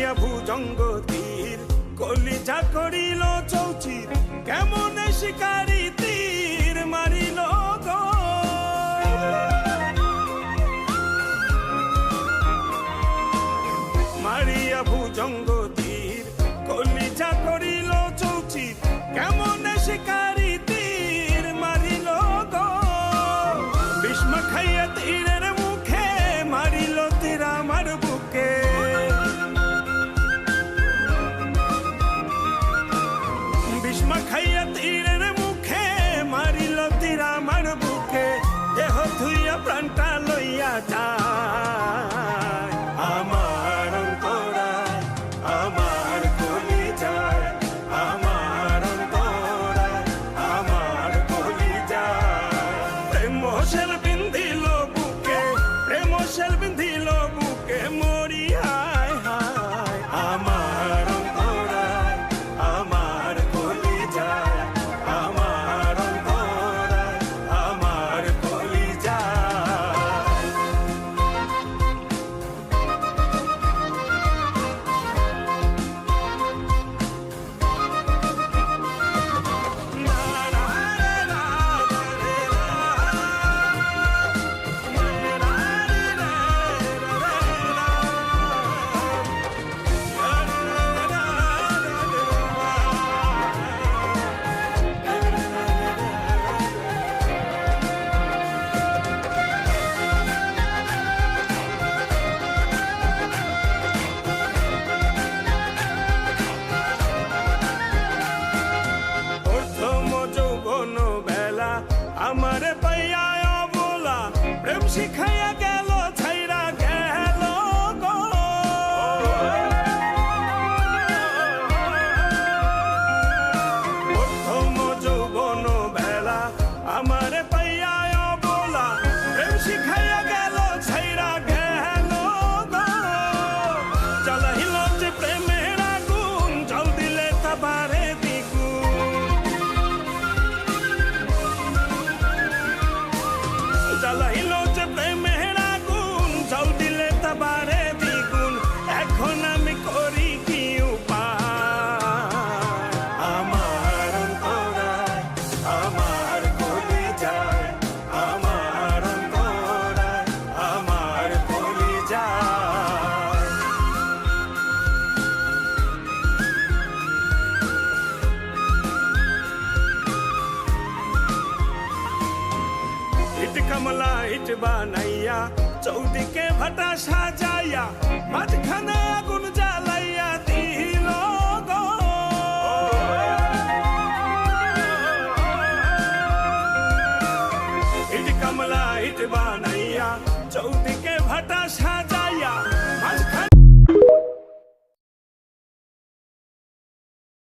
মারিয়া ভুজঙ্গ তীর কলিজা করিল চৌচির কেমনে শিকারি তীর মারিল গো মারিয়া ভুজঙ্গ তীর কলিজা করিল চৌচির কেমনে শিকারি তীর মারিল গো ভীষ্ম খাইয়া তীরের মুখে মারিল তীর আমার বুকে ভীষ্ম খাইয়া তীরের মুখে মারিল তীর আমার বুকে দেহ ধুইয়া প্রাণটা লইয়া যায় আমার অন্তরায় আমার কলিজায় আমার অন্তরায় আমার কলিজায় প্রেম শেল বিন্ধিল বুকে প্রেম শেল বিন্ধিল বুকে মরি হায় হায় আমার অন্তরায় আমার কলিজায় আমার অন্তরায় আমার কলিজায় আমারে পাইয়া অবলা প্রেম শিখাইয়া গেল ছাইরা গেল গো প্রথম যৌবন বেলা আমারে পাইয়া অবলা প্রেম শিখাইয়া গেল ছাইরা গেল গো জ্বালাইল যে প্রেমের আগুন জল দিলে তা বাড়ে জ্বালাইল যে প্রেমের আগুন জল দিলে তা বাড়ে দ্বিগুণ এখন আমি করি কি উপায় আমার অন্তরায় আমার কলিজায় আমার অন্তরায় আমার কলিজায় ইট কমলা ইট বানাইয়া চৌদিকে ভাটা সাজাইয়া মাঝখানে আগুন জ্বালাইয়া দিল গো ইট কমলা ইট বানাইয়া চৌদিকে ভাটা